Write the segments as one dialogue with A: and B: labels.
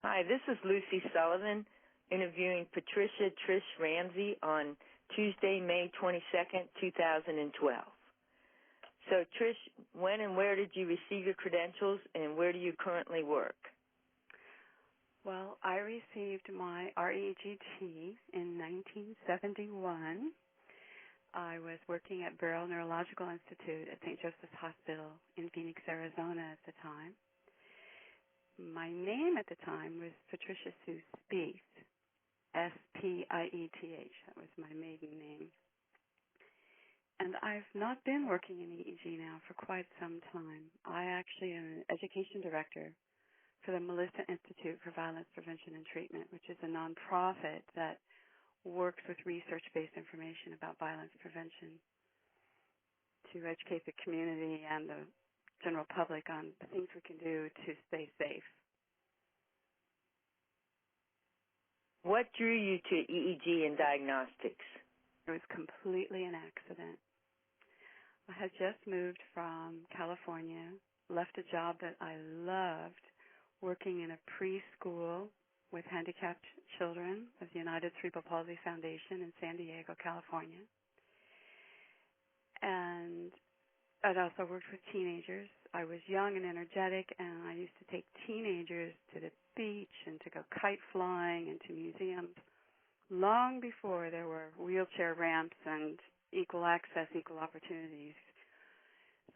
A: Hi, this is Lucy Sullivan interviewing Patricia Trish Ramsey on Tuesday, May 22nd, 2012. So, Trish, when and where did you receive your credentials, and where do you currently work?
B: Well, I received my REGT in 1971. I was working at Barrow Neurological Institute at St. Joseph's Hospital in Phoenix, Arizona at the time. My name at the time was Patricia Sue Spieth, S-P-I-E-T-H. That was my maiden name. And I've not been working in EEG now for quite some time. I actually am an education director for the Melissa Institute for Violence Prevention and Treatment, which is a nonprofit that works with research-based information about violence prevention to educate the community and the general public on the things we can do to stay safe.
A: What drew you to EEG and diagnostics?
B: It was completely an accident. I had just moved from California, left a job that I loved, working in a preschool with handicapped children of the United Cerebral Palsy Foundation in San Diego, California. And I'd also worked with teenagers. I was young and energetic, and I used to take teenagers to the beach and to go kite flying and to museums long before there were wheelchair ramps and equal access, equal opportunities.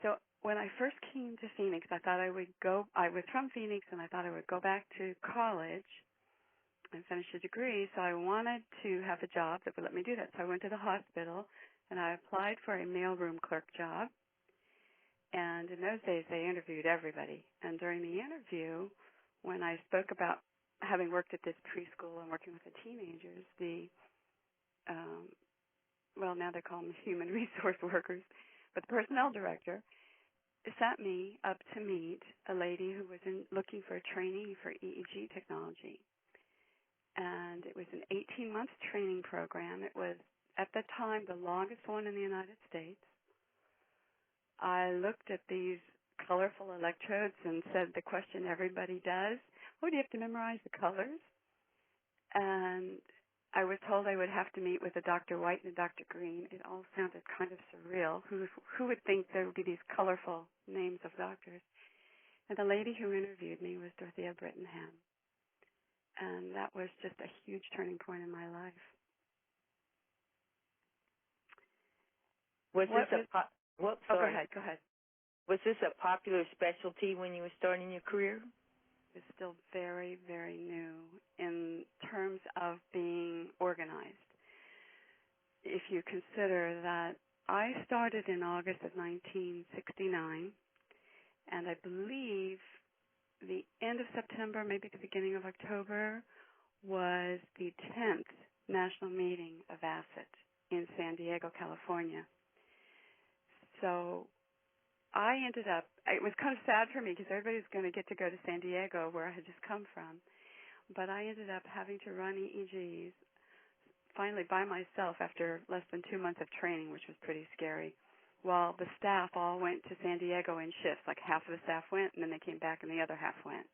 B: So when I first came to Phoenix, I was from Phoenix, and I thought I would go back to college and finish a degree, so I wanted to have a job that would let me do that. So I went to the hospital, and I applied for a mailroom clerk job. And in those days, they interviewed everybody. And during the interview, when I spoke about having worked at this preschool and working with the teenagers, now they call them human resource workers, but the personnel director sent me up to meet a lady who was looking for a trainee for EEG technology. And it was an 18-month training program. It was, at the time, the longest one in the United States. I looked at these colorful electrodes and said the question everybody does, do you have to memorize the colors? And I was told I would have to meet with a Dr. White and a Dr. Green. It all sounded kind of surreal. Who would think there would be these colorful names of doctors? And the lady who interviewed me was Dorothea Brittenham. And that was just a huge turning point in my life.
A: Go ahead. Was this a popular specialty when you were starting your career?
B: It's still very, very new in terms of being organized. If you consider that I started in August of 1969, and I believe the end of September, maybe the beginning of October, was the 10th national meeting of ACIT in San Diego, California. So I ended up, it was kind of sad for me because everybody was going to get to go to San Diego where I had just come from. But I ended up having to run EEGs finally by myself after less than 2 months of training, which was pretty scary, while the staff all went to San Diego in shifts. Like half of the staff went, and then they came back and the other half went.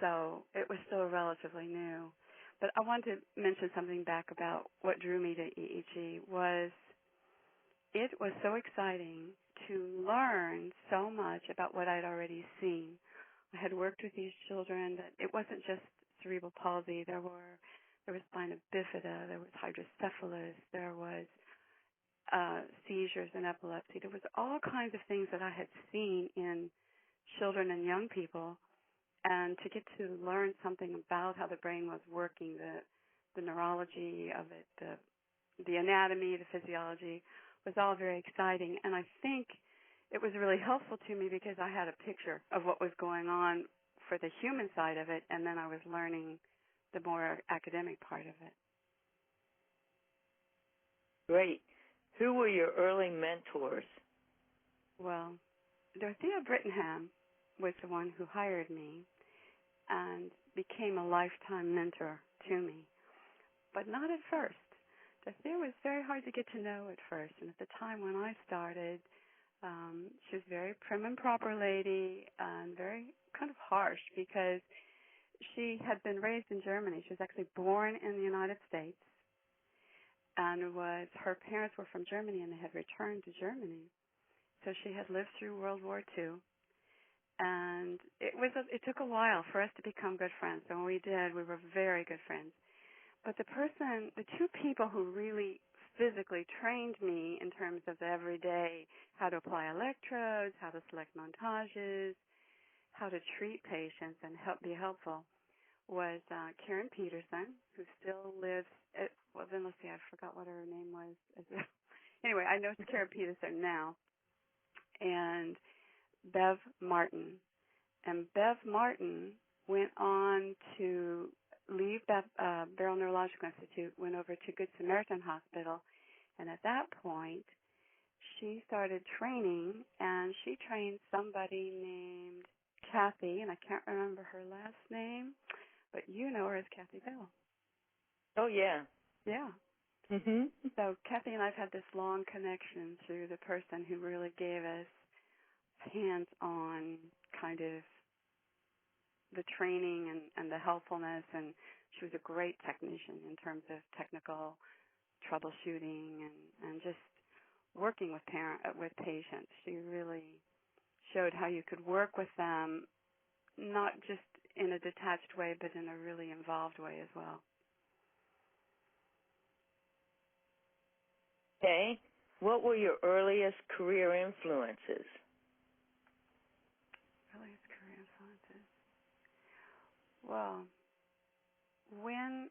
B: So it was still relatively new. But I wanted to mention something back about what drew me to EEG was it was so exciting to learn so much about what I'd already seen. I had worked with these children that it wasn't just cerebral palsy. There was spina bifida, there was hydrocephalus, there was seizures and epilepsy. There was all kinds of things that I had seen in children and young people, and to get to learn something about how the brain was working, the neurology of it, the anatomy, the physiology, was all very exciting. And I think it was really helpful to me because I had a picture of what was going on for the human side of it, and then I was learning the more academic part of it.
A: Great. Who were your early mentors?
B: Well, Dorothea Brittenham was the one who hired me and became a lifetime mentor to me, but not at first. Dorothea was very hard to get to know at first, and at the time when I started, she was a very prim and proper lady and very kind of harsh because she had been raised in Germany. She was actually born in the United States, and her parents were from Germany, and they had returned to Germany. So she had lived through World War II, and it took a while for us to become good friends. And when we did, we were very good friends. But the two people who really physically trained me in terms of the everyday, how to apply electrodes, how to select montages, how to treat patients and be helpful, was Karen Peterson, who still lives then let's see, I forgot what her name was. Anyway, I know it's Karen Peterson now, and Bev Martin. And Bev Martin went on to leave that Barrel Neurological Institute, went over to Good Samaritan Hospital, and at that point, she started training, and she trained somebody named Kathy, and I can't remember her last name, but you know her as Kathy Bell.
A: Oh, yeah.
B: Yeah.
A: Mhm.
B: So Kathy and I have had this long connection through the person who really gave us hands-on kind of the training and the helpfulness, and she was a great technician in terms of technical troubleshooting and just working with patients. She really showed how you could work with them, not just in a detached way, but in a really involved way as well.
A: Okay. What were your earliest career influences?
B: Earliest career influences. Well, when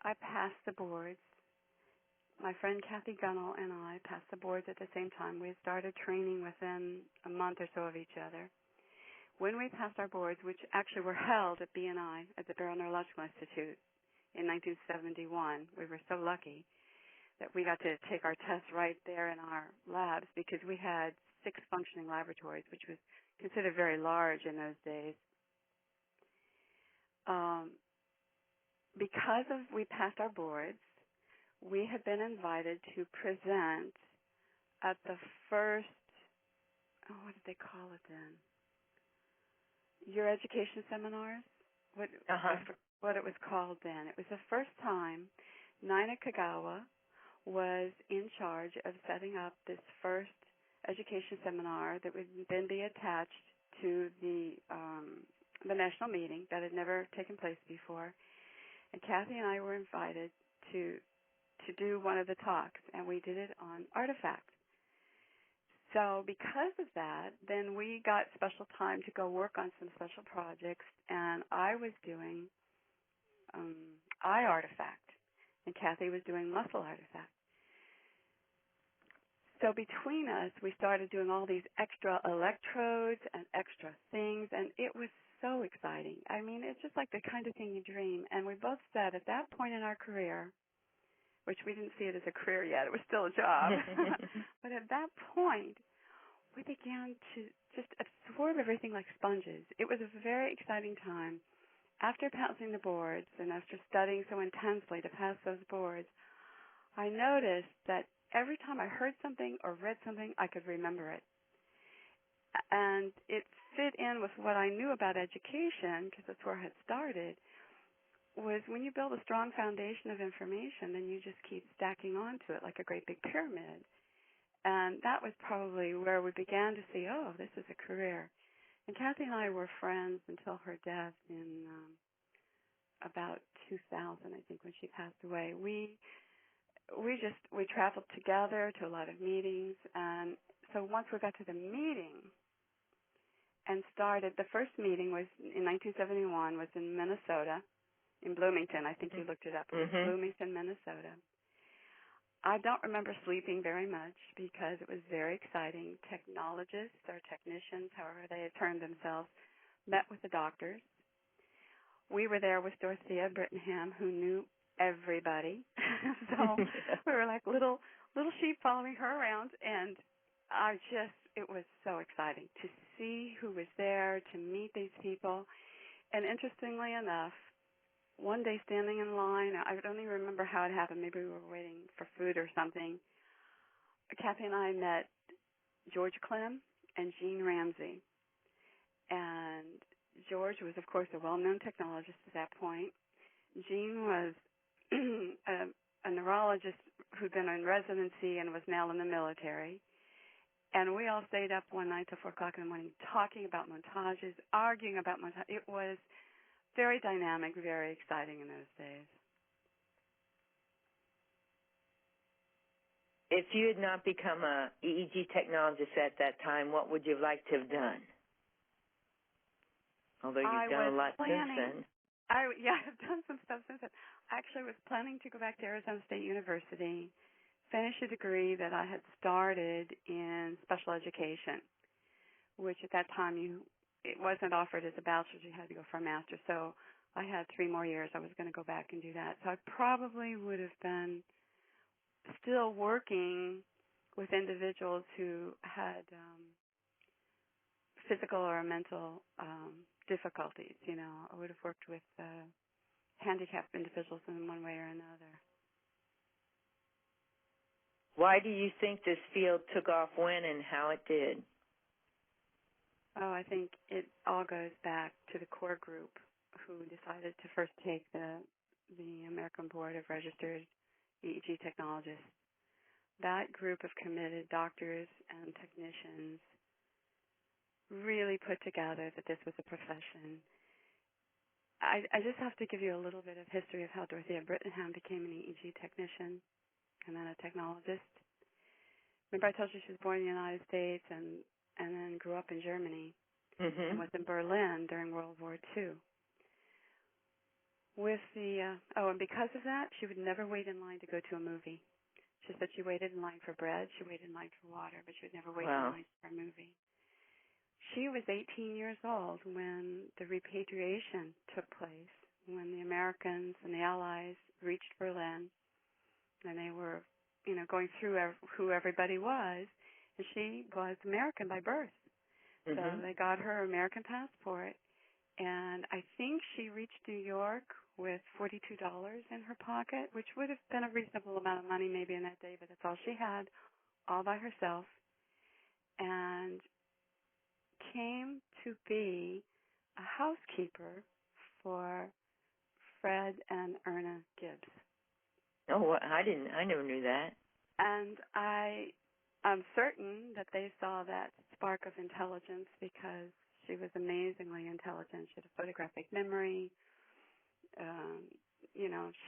B: I passed the boards, my friend Kathy Gunnell and I passed the boards at the same time. We started training within a month or so of each other. When we passed our boards, which actually were held at BNI, at the Barrel Neurological Institute, in 1971, we were so lucky that we got to take our tests right there in our labs because we had 6 functioning laboratories, which was considered very large in those days. Because we passed our boards, we had been invited to present at the first, what did they call it then? Your education seminars? What it was called then. It was the first time Nina Kagawa was in charge of setting up this first education seminar that would then be attached to the national meeting that had never taken place before. And Kathy and I were invited to do one of the talks, and we did it on artifact. So because of that, then we got special time to go work on some special projects, and I was doing eye artifact, and Kathy was doing muscle artifact. So between us, we started doing all these extra electrodes and extra things, and it was so exciting. I mean, it's just like the kind of thing you dream. And we both said at that point in our career, which we didn't see it as a career yet, it was still a job, but at that point, we began to just absorb everything like sponges. It was a very exciting time. After passing the boards and after studying so intensely to pass those boards, I noticed that every time I heard something or read something, I could remember it. And it fit in with what I knew about education, because that's where I had started, was when you build a strong foundation of information, then you just keep stacking onto it like a great big pyramid. And that was probably where we began to see, oh, this is a career. And Kathy and I were friends until her death in about 2000, I think, when she passed away. We traveled together to a lot of meetings, and so once we got to the meeting and started, the first meeting was in 1971, was in Minnesota, in Bloomington. I think you looked it up. Bloomington, Minnesota. I don't remember sleeping very much because it was very exciting. Technologists or technicians, however they had termed themselves, met with the doctors. We were there with Dorothea Brittenham, who knew everybody. So we were like little sheep following her around, and it was so exciting to see who was there, to meet these people. And interestingly enough, one day standing in line, I don't even remember how it happened. Maybe we were waiting for food or something. Kathy and I met George Clem and Jean Ramsey. And George was, of course, a well-known technologist at that point. Jean was a neurologist who'd been in residency and was now in the military. And we all stayed up one night till 4 o'clock in the morning talking about montages, arguing about montages. It was very dynamic, very exciting in those days.
A: If you had not become a EEG technologist at that time, what would you have liked to have done? Although you've done a lot since then.
B: I've done some stuff since then. I actually was planning to go back to Arizona State University, finish a degree that I had started in special education, which at that time it wasn't offered as a bachelor's. You had to go for a master's. So I had 3 more years. I was going to go back and do that. So I probably would have been still working with individuals who had physical or mental difficulties. I would have worked with handicapped individuals in one way or another.
A: Why do you think this field took off when and how it did?
B: Oh, I think it all goes back to the core group who decided to first take the American Board of Registered EEG Technologists. That group of committed doctors and technicians really put together that this was a profession. I just have to give you a little bit of history of how Dorothea Brittenham became an EEG technician and then a technologist. Remember I told you she was born in the United States and then grew up in Germany and was in Berlin during World War II. And because of that, she would never wait in line to go to a movie. She said she waited in line for bread, she waited in line for water, but she would never wait in line for a movie. She was 18 years old when the repatriation took place, when the Americans and the Allies reached Berlin, and they were, going through who everybody was, and she was American by birth. So they got her American passport, and I think she reached New York with $42 in her pocket, which would have been a reasonable amount of money maybe in that day, but that's all she had, all by herself, and came to be a housekeeper for Fred and Erna Gibbs.
A: Oh, I never knew that.
B: And I'm certain that they saw that spark of intelligence because she was amazingly intelligent. She had a photographic memory.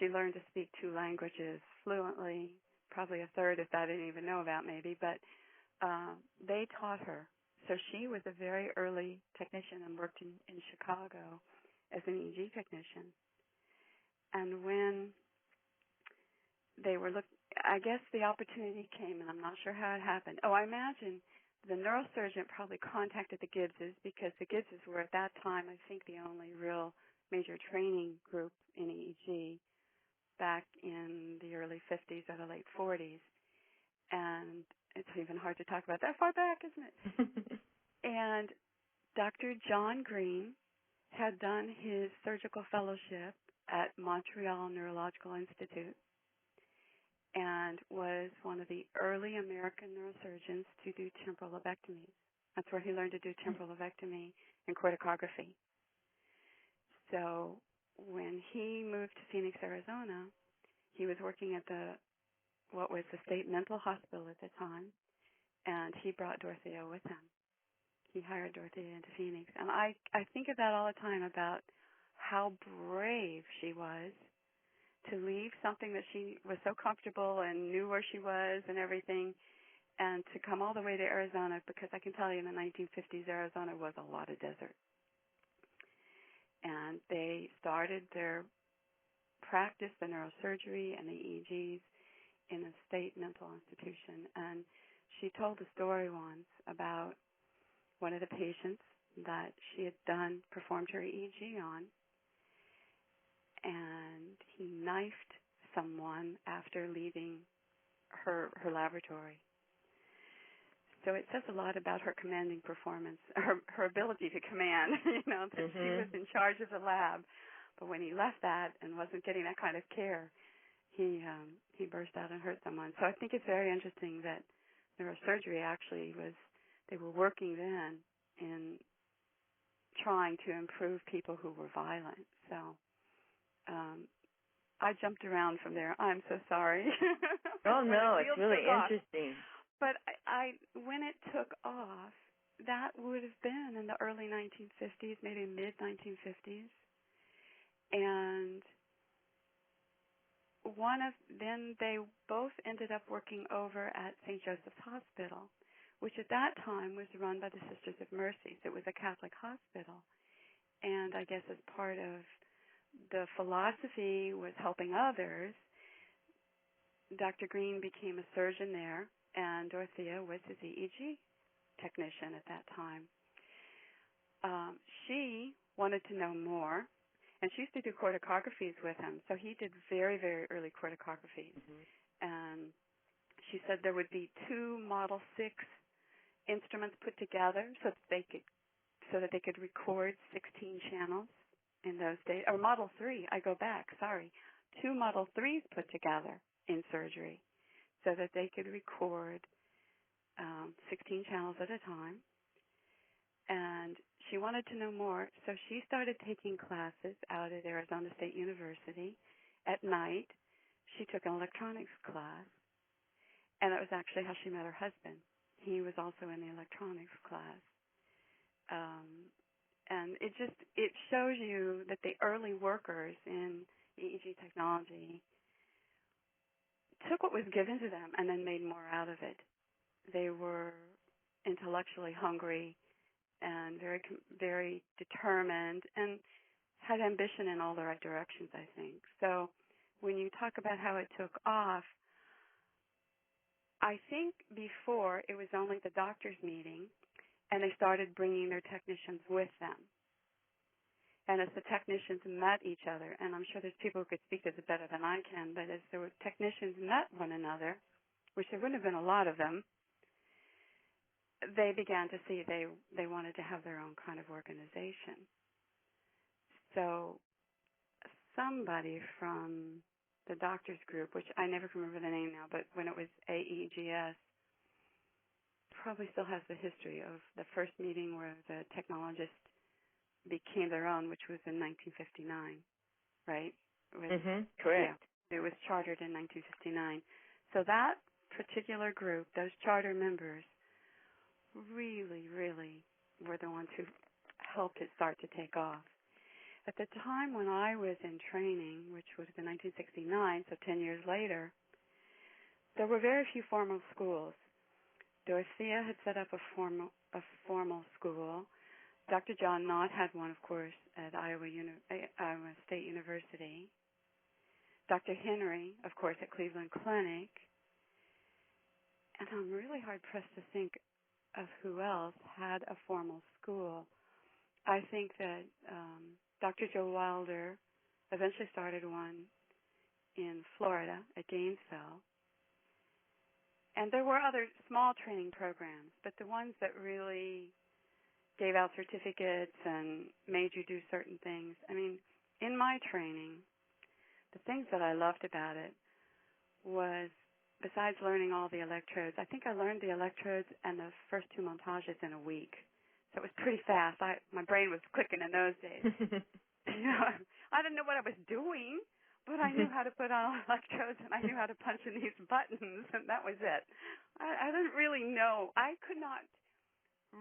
B: She learned to speak 2 languages fluently, probably a third if I didn't even know about maybe, but they taught her. So she was a very early technician and worked in Chicago as an EEG technician. And when they were I guess the opportunity came, and I'm not sure how it happened. Oh, I imagine the neurosurgeon probably contacted the Gibbses because the Gibbses were at that time, I think, the only real major training group in EEG back in the early 50s or the late 40s. And it's even hard to talk about that far back, isn't it? And Dr. John Green had done his surgical fellowship at Montreal Neurological Institute and was one of the early American neurosurgeons to do temporal lobectomies. That's where he learned to do temporal lobectomy and corticography. So when he moved to Phoenix, Arizona, he was working at what was the state mental hospital at the time, and he brought Dorothea with him. He hired Dorothea into Phoenix. And I think of that all the time about how brave she was to leave something that she was so comfortable and knew where she was and everything, and to come all the way to Arizona, because I can tell you in the 1950s, Arizona was a lot of desert. And they started their practice, the neurosurgery and the EEGs, in a state mental institution. And she told a story once about one of the patients that she had performed her EEG on, and he knifed someone after leaving her laboratory. So it says a lot about her commanding performance, her ability to command, that she was in charge of the lab. But when he left that and wasn't getting that kind of care, he burst out and hurt someone. So I think it's very interesting that neurosurgery actually they were working then in trying to improve people who were violent. So I jumped around from there. I'm so sorry.
A: Oh, no, it's really interesting.
B: But when it took off, that would have been in the early 1950s, maybe mid-1950s. And then they both ended up working over at St. Joseph's Hospital, which at that time was run by the Sisters of Mercy. So it was a Catholic hospital. And I guess as part of the philosophy was helping others, Dr. Green became a surgeon there, and Dorothea was his EEG technician at that time. She wanted to know more, and she used to do corticographies with him. So he did very, very early corticographies. Mm-hmm. And she said there would be 2 Model 6 instruments put together so that they could record 16 channels in those days. Or Model 3, I go back, sorry. 2 Model 3s put together in surgery so that they could record 16 channels at a time. And she wanted to know more, so she started taking classes out at Arizona State University. At night, she took an electronics class, and that was actually how she met her husband. He was also in the electronics class. And it shows you that the early workers in EEG technology took what was given to them and then made more out of it. They were intellectually hungry and very, very determined and had ambition in all the right directions, I think. So when you talk about how it took off, I think before it was only the doctors' meeting, and they started bringing their technicians with them. And as the technicians met each other, and I'm sure there's people who could speak to this better than I can, but as the technicians met one another, which there wouldn't have been a lot of them, they began to see they wanted to have their own kind of organization. So somebody from the doctors group, which I never can remember the name now, but when it was AEGS, probably still has the history of the first meeting where the technologists became their own, which was in 1959, right?
A: Correct.
B: Yeah, it was chartered in 1959. So that particular group, those charter members, really, really were the ones who helped it start to take off. At the time when I was in training, which was in 1969, so 10 years later, there were very few formal schools. Dorothea had set up a formal school. Dr. John Knott had one, of course, at Iowa State University. Dr. Henry, of course, at Cleveland Clinic. And I'm really hard-pressed to think of who else had a formal school. I think that Dr. Joe Wilder eventually started one in Florida at Gainesville. And there were other small training programs, but the ones that really gave out certificates and made you do certain things. I mean, in my training, the things that I loved about it was, besides learning all the electrodes, I think I learned the electrodes and the first 2 montages in a week. So it was pretty fast. My brain was clicking in those days. I didn't know what I was doing, but I knew how to put on electrodes and I knew how to punch in these buttons, and that was it. I didn't really know. I could not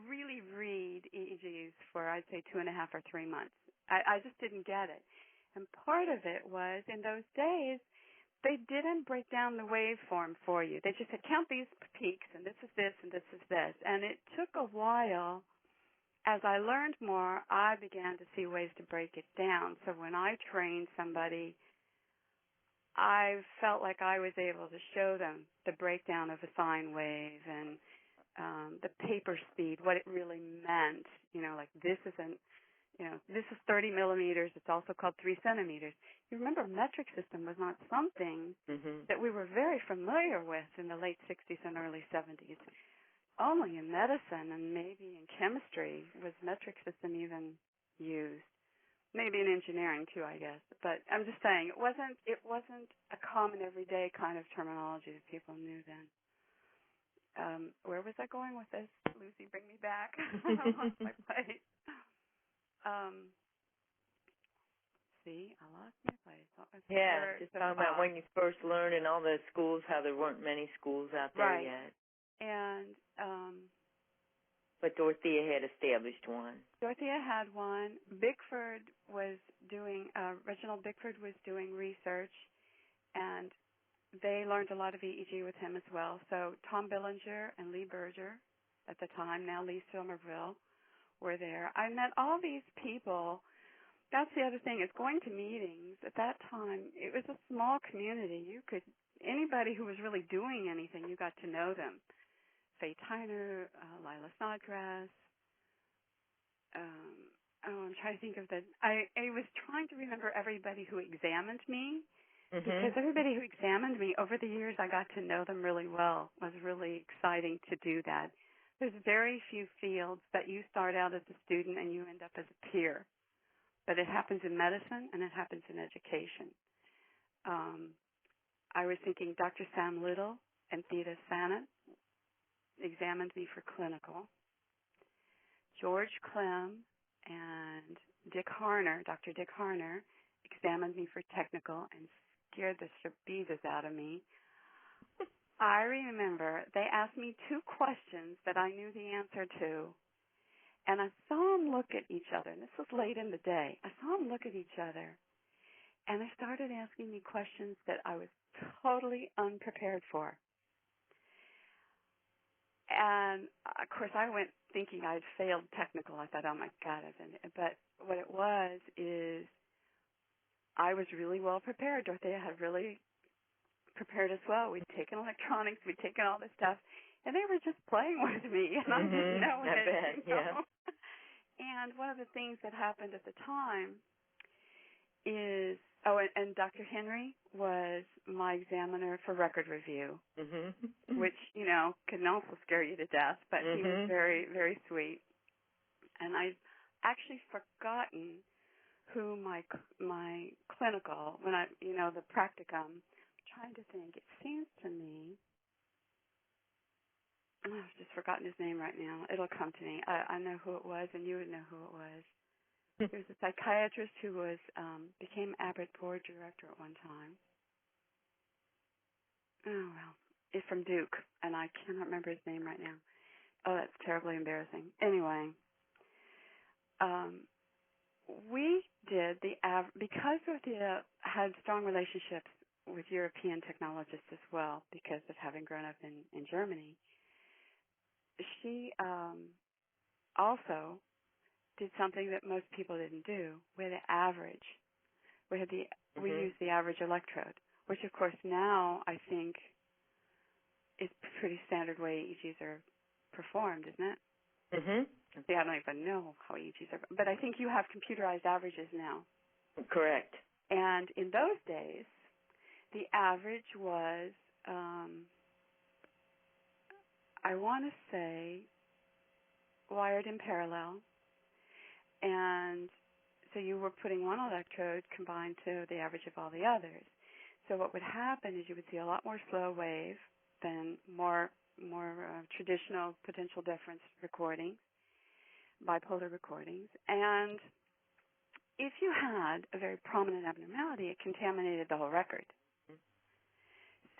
B: really read EEGs for, I'd say, 2.5 or 3 months. I just didn't get it. And part of it was, in those days, they didn't break down the waveform for you. They just said, count these peaks, and this is this, and this is this. And it took a while. As I learned more, I began to see ways to break it down. So when I trained somebody, I felt like I was able to show them the breakdown of a sine wave and the paper speed, what it really meant. Like this isn't, this is 30 millimeters. It's also called 3 centimeters. You remember, metric system was not something that we were very familiar with in the late 60s and early 70s. Only in medicine and maybe in chemistry was metric system even used. Maybe in engineering too, I guess. But I'm just saying, it wasn't a common everyday kind of terminology that people knew then. Where was I going with this? Lucy, bring me back. I lost my place. See, I lost my place. What was the
A: Yeah,
B: word?
A: just talking about when you first learned in all the schools, how there weren't many schools out there
B: right.
A: yet.
B: And
A: but Dorothea had established one.
B: Dorothea had one. Bickford was doing, Reginald Bickford was doing research, and they learned a lot of EEG with him as well. So Tom Billinger and Lee Berger, at the time, now Lee Somerville, were there. I met all these people. That's the other thing, is going to meetings. At that time, it was a small community. Anybody who was really doing anything, you got to know them. Faye Tyner, Lila Snodgrass. I'm trying to think of I was trying to remember everybody who examined me, because everybody who examined me, over the years, I got to know them really well. It was really exciting to do that. There's very few fields that you start out as a student and you end up as a peer. But it happens in medicine and it happens in education. I was thinking Dr. Sam Little and Theda Sanet examined me for clinical. George Clem and Dick Harner, Dr. Dick Harner, examined me for technical and scared the bejesus out of me. I remember they asked me 2 questions that I knew the answer to, and I saw them look at each other, and this was late in the day. I saw them look at each other, and they started asking me questions that I was totally unprepared for. And, of course, I went thinking I'd failed technical. I thought, oh, my God. But what it was is I was really well prepared. Dorothea had really prepared as well. We'd taken electronics. We'd taken all this stuff. And they were just playing with me, and I didn't know it.
A: I bet, yeah.
B: And one of the things that happened at the time is, and Dr. Henry was my examiner for record review, which, can also scare you to death, but he was very, very sweet. And I've actually forgotten who my clinical, when the practicum, I'm trying to think, it seems to me, I've just forgotten his name right now. It'll come to me. I know who it was, and you would know who it was. There was a psychiatrist who became Abbott board director at one time. Oh, well, it's from Duke, and I cannot remember his name right now. Oh, that's terribly embarrassing. Anyway, we did because Dorothea had strong relationships with European technologists as well, because of having grown up in Germany. She also did something that most people didn't do. We had the average. We used the average electrode, which of course now I think is pretty standard way EEGs are performed, isn't it? See, I don't even know how EEGs are, but I think you have computerized averages now.
A: Correct.
B: And in those days, the average was, I want to say, wired in parallel. And so you were putting one electrode combined to the average of all the others. So what would happen is you would see a lot more slow wave than more traditional potential difference recordings, bipolar recordings. And if you had a very prominent abnormality, it contaminated the whole record.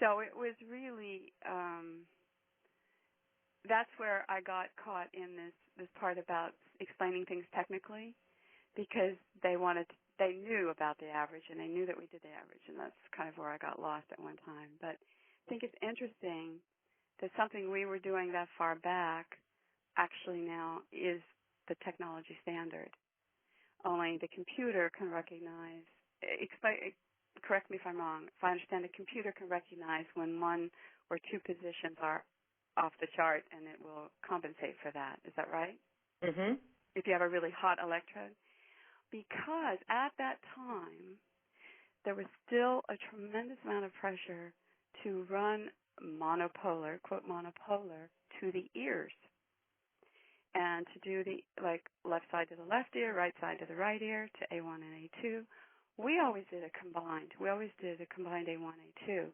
B: So it was really, that's where I got caught in this part about explaining things technically, because they knew about the average, and they knew that we did the average, and that's kind of where I got lost at one time. But I think it's interesting that something we were doing that far back actually now is the technology standard. Only the computer can recognize, correct me if I'm wrong, if I understand, the computer can recognize when 1 or 2 positions are off the chart, and it will compensate for that. Is that right? If you have a really hot electrode. Because at that time, there was still a tremendous amount of pressure to run monopolar, quote monopolar, to the ears. And to do the, left side to the left ear, right side to the right ear, to A1 and A2. We always did a combined. We always did a combined A1, A2.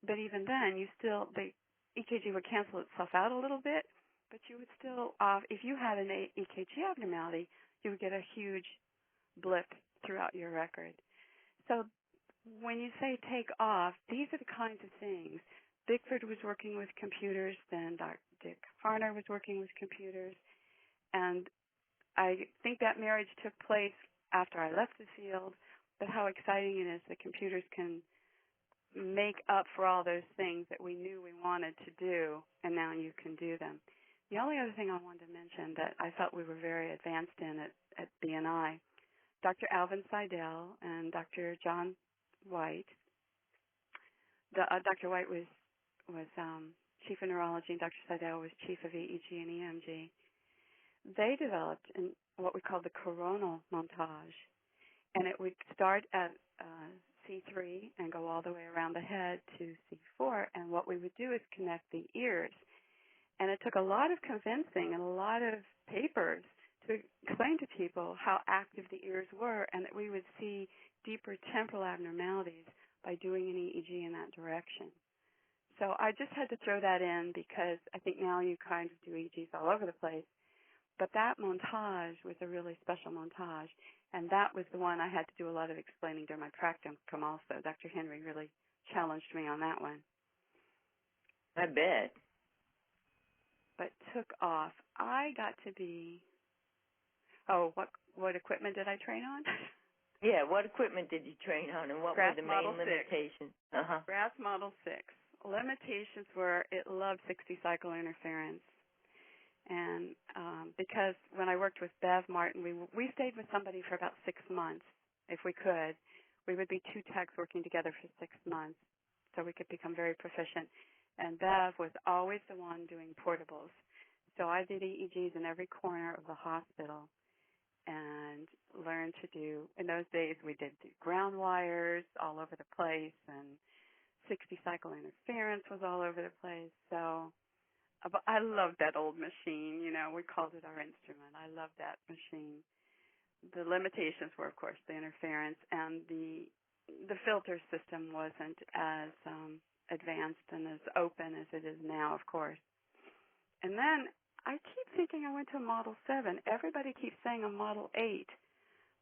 B: But even then, the EKG would cancel itself out a little bit, but you would still, if you had an EKG abnormality, you would get a huge blip throughout your record. So when you say take off, these are the kinds of things. Bickford was working with computers, then Dick Farner was working with computers, and I think that marriage took place after I left the field, but how exciting it is that computers can make up for all those things that we knew we wanted to do, and now you can do them. The only other thing I wanted to mention that I felt we were very advanced in at BNI, Dr. Alvin Seidel and Dr. John White. Dr. White was chief of neurology, and Dr. Seidel was chief of EEG and EMG. They developed what we call the coronal montage, and it would start at C3 and go all the way around the head to C4, and what we would do is connect the ears. And it took a lot of convincing and a lot of papers to explain to people how active the ears were, and that we would see deeper temporal abnormalities by doing an EEG in that direction. So I just had to throw that in because I think now you kind of do EEGs all over the place. But that montage was a really special montage, and that was the one I had to do a lot of explaining during my practicum also. Dr. Henry really challenged me on that one.
A: I bet.
B: But took off. I got to be, what equipment did I train on?
A: Yeah, what equipment did you train on, and what were the main limitations?
B: Brass Model 6. Limitations were it loved 60-cycle interference. And because when I worked with Bev Martin, we stayed with somebody for about 6 months, if we could. We would be two techs working together for 6 months, so we could become very proficient. And Bev was always the one doing portables. So I did EEGs in every corner of the hospital and learned to do, in those days we did do ground wires all over the place, and 60-cycle interference was all over the place. So I loved that old machine. You know, we called it our instrument. I loved that machine. The limitations were, of course, the interference, and the filter system wasn't as advanced and as open as it is now, of course. And then I keep thinking I went to a Model 7. Everybody keeps saying a Model 8,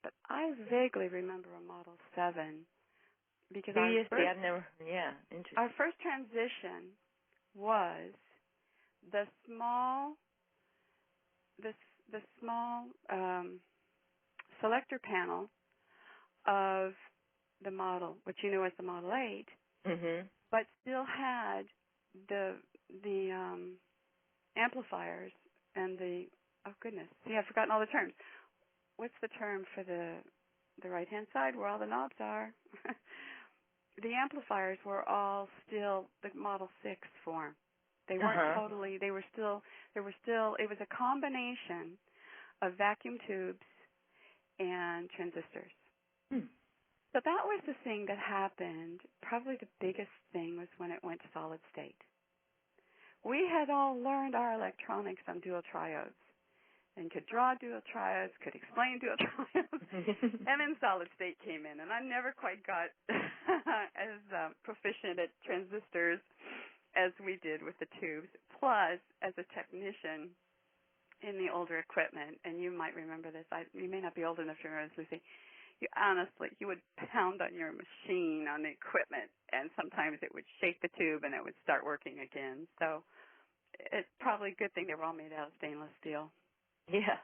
B: but I vaguely remember a Model 7 because
A: interesting.
B: Our first transition was the small selector panel of the model, which you know as the Model 8, but still had the amplifiers and I've forgotten all the terms. What's the term for the right-hand side where all the knobs are? The amplifiers were all still the Model 6 form. They weren't totally, there was still, it was a combination of vacuum tubes and transistors. So that was the thing that happened. Probably the biggest thing was when it went to solid state. We had all learned our electronics on dual triodes and could draw dual triodes, could explain dual triodes, and then solid state came in. And I never quite got as proficient at transistors as we did with the tubes. Plus, as a technician in the older equipment, and you might remember this, you may not be old enough to remember this, Lucy, you would pound on your machine, on the equipment, and sometimes it would shake the tube and it would start working again. So it's probably a good thing they were all made out of stainless steel.
A: Yeah.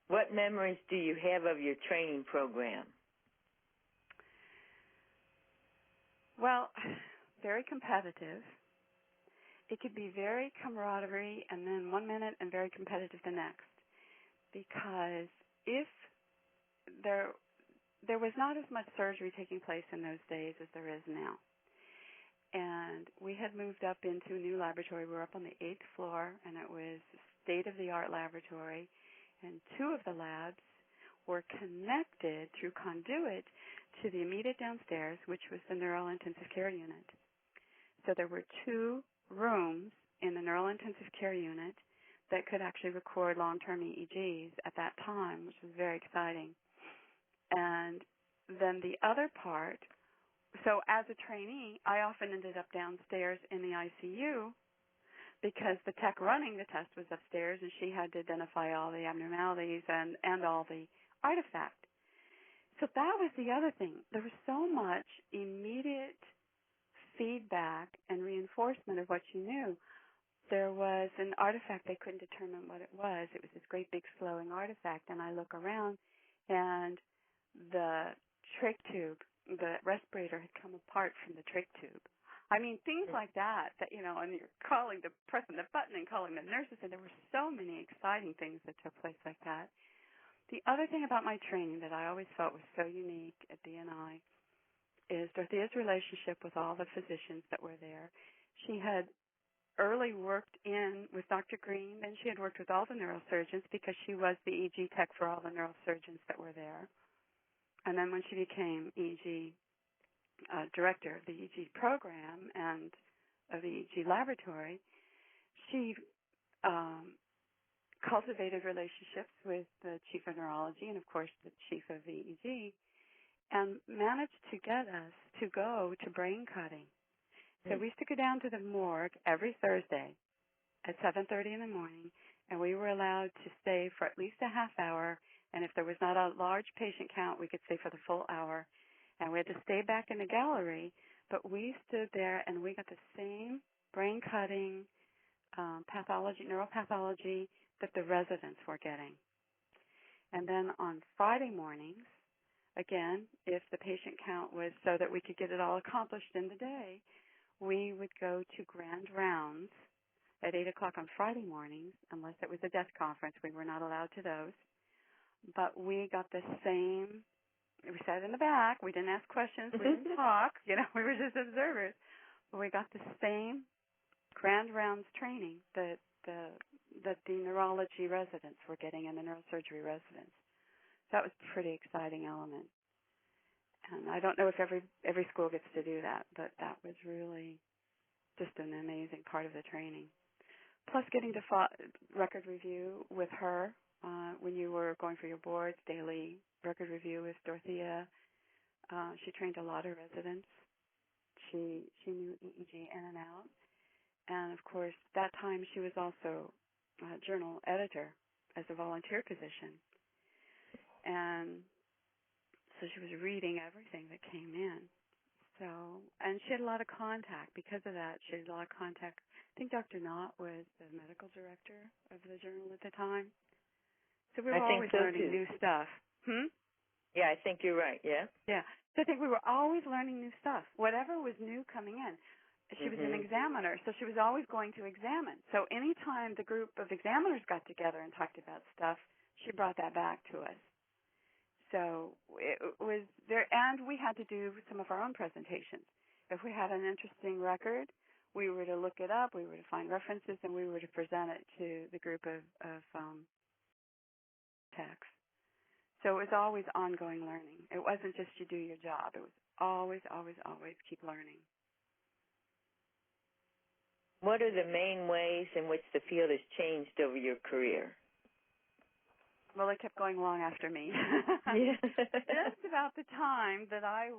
A: What memories do you have of your training program?
B: Well, very competitive. It could be very camaraderie and then 1 minute and very competitive the next. Because if there was not as much surgery taking place in those days as there is now. And we had moved up into a new laboratory. We were up on the 8th floor, and it was a state-of-the-art laboratory. And 2 of the labs were connected through conduit to the immediate downstairs, which was the neural intensive care unit. So there were 2 rooms in the neural intensive care unit that could actually record long-term EEGs at that time, which was very exciting. And then the other part, so as a trainee, I often ended up downstairs in the ICU because the tech running the test was upstairs, and she had to identify all the abnormalities and all the artifact. So that was the other thing. There was so much immediate feedback and reinforcement of what you knew. There was an artifact, they couldn't determine what it was. It was this great big flowing artifact, and I look around, and the trach tube, the respirator had come apart from the trach tube. I mean, things like that, and you're pressing the button and calling the nurses, and there were so many exciting things that took place like that. The other thing about my training that I always felt was so unique at DNI is Dorothea's relationship with all the physicians that were there. She had early worked in with Dr. Green, then she had worked with all the neurosurgeons because she was the EEG tech for all the neurosurgeons that were there. And then when she became EEG director of the EEG program and of the EEG laboratory, she cultivated relationships with the chief of neurology and, of course, the chief of EEG, and managed to get us to go to brain cutting. So we used to go down to the morgue every Thursday at 7:30 in the morning, and we were allowed to stay for at least a half hour, and if there was not a large patient count, we could stay for the full hour. And we had to stay back in the gallery, but we stood there and we got the same brain cutting, neuropathology that the residents were getting. And then on Friday mornings, again, if the patient count was so that we could get it all accomplished in the day, we would go to grand rounds at 8 o'clock on Friday mornings, unless it was a death conference. We were not allowed to those. But we got the same. We sat in the back. We didn't ask questions. We didn't talk. We were just observers. But we got the same grand rounds training that the neurology residents were getting and the neurosurgery residents. That was a pretty exciting element. And I don't know if every school gets to do that, but that was really just an amazing part of the training. Plus getting to record review with her when you were going for your boards, daily record review with Dorothea. She trained a lot of residents. She knew EEG in and out. And, of course, that time she was also a journal editor as a volunteer position. And so she was reading everything that came in. And she had a lot of contact. Because of that, she had a lot of contact. I think Dr. Knott was the medical director of the journal at the time. So we were always learning new stuff.
A: Yeah, I think you're right, yeah.
B: Yeah. So I think we were always learning new stuff, whatever was new coming in. She was an examiner, so she was always going to examine. So anytime the group of examiners got together and talked about stuff, she brought that back to us. So it was there, and we had to do some of our own presentations. If we had an interesting record, we were to look it up, we were to find references, and we were to present it to the group of techs. So it was always ongoing learning. It wasn't just you do your job. It was always, always, always keep learning.
A: What are the main ways in which the field has changed over your career?
B: Well, it kept going long after me.
A: Yeah.
B: Just about the time that I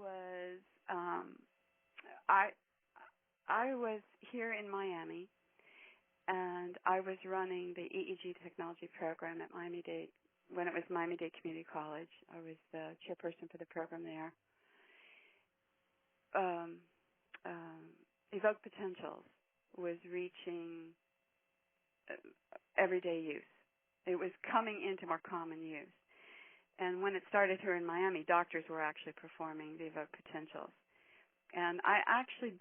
B: was here in Miami, and I was running the EEG technology program at Miami-Dade. When it was Miami-Dade Community College, I was the chairperson for the program there. Evoked Potentials was reaching everyday use. It was coming into more common use. And when it started here in Miami, doctors were actually performing the Evoked Potentials. And I actually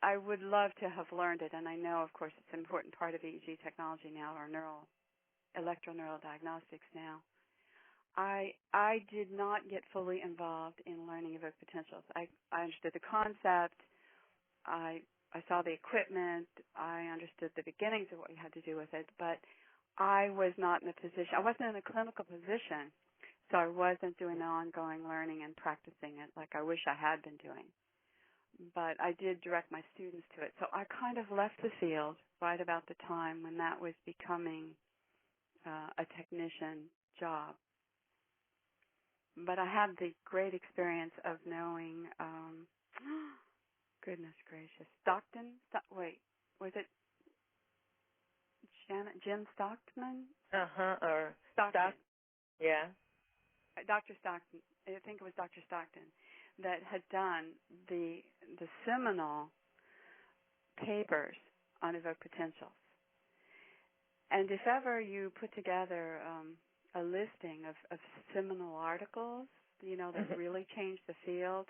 B: I would love to have learned it, and I know, of course, it's an important part of EEG technology now, or electroneural diagnostics now. I did not get fully involved in learning Evoked Potentials. I understood the concept. I saw the equipment. I understood the beginnings of what you had to do with it, but I was not in a position. I wasn't in a clinical position, so I wasn't doing the ongoing learning and practicing it like I wish I had been doing. But I did direct my students to it. So I kind of left the field right about the time when that was becoming a technician job. But I had the great experience of knowing, goodness gracious, was it Jim Stockman?
A: Or
B: Stockton.
A: Yeah.
B: Dr. Stockton. I think it was Dr. Stockton that had done the seminal papers on evoked potentials. And if ever you put together a listing of seminal articles, that really changed the field,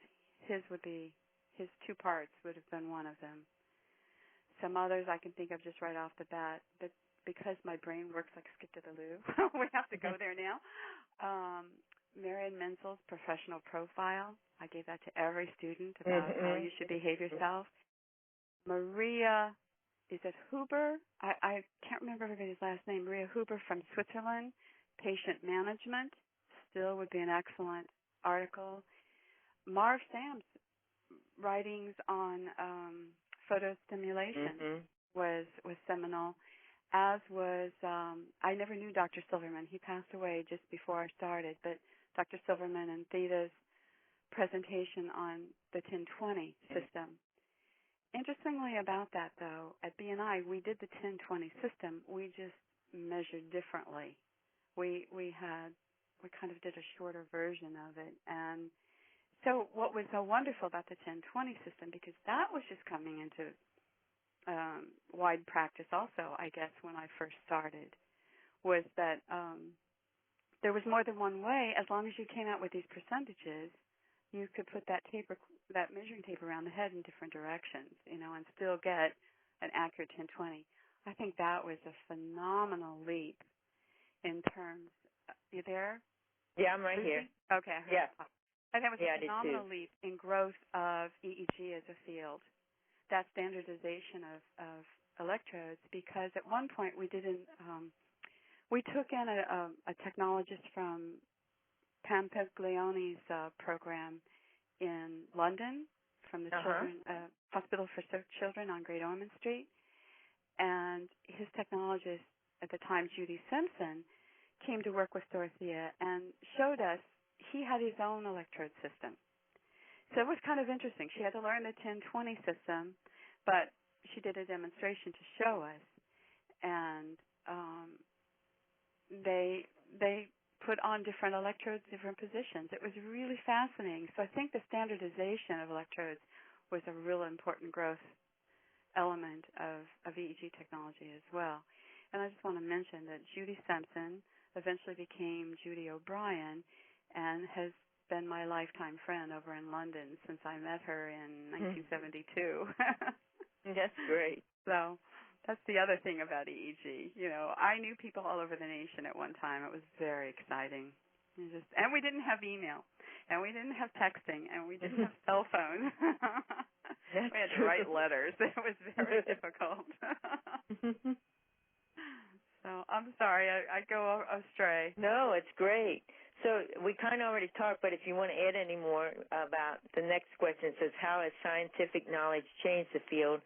B: his 2 parts would have been one of them. Some others I can think of just right off the bat, but because my brain works like Skip to the Loo, we have to go there now. Marian Menzel's professional profile, I gave that to every student about how you should behave yourself. Maria, is it Huber? I can't remember everybody's last name. Maria Huber from Switzerland, patient management, still would be an excellent article. Marv Sam's writings on photostimulation was seminal, as was, I never knew Dr. Silverman. He passed away just before I started, but Dr. Silverman and Theta's presentation on the 1020 system. Interestingly about that, though, at BNI, we did the 1020 system. We just measured differently. We kind of did a shorter version of it. And so what was so wonderful about the 1020 system, because that was just coming into wide practice also, I guess, when I first started, was that there was more than one way. As long as you came out with these percentages, you could put that measuring tape around the head in different directions, and still get an accurate 1020. I think that was a phenomenal leap in terms. You there?
A: Yeah, I'm right here.
B: Okay.
A: Yeah.
B: I think it was a phenomenal leap in growth of EEG as a field. That standardization of electrodes, because at one point we took in a technologist from Pam Paglioni's program in London from the Hospital for Children on Great Ormond Street, and his technologist at the time, Judy Simpson, came to work with Dorothea and showed us he had his own electrode system. So it was kind of interesting. She had to learn the 1020 system, but she did a demonstration to show us, and they put on different electrodes, different positions. It was really fascinating. So I think the standardization of electrodes was a real important growth element of EEG technology as well. And I just want to mention that Judy Simpson eventually became Judy O'Brien and has been my lifetime friend over in London since I met her in 1972.
A: That's great.
B: So that's the other thing about EEG. I knew people all over the nation at one time. It was very exciting. And we didn't have email, and we didn't have texting, and we didn't have cell phones. We had to write letters. It was very difficult. So I'm sorry, I go astray.
A: No, it's great. So we kind of already talked, but if you want to add any more about the next question, it says, how has scientific knowledge changed the field,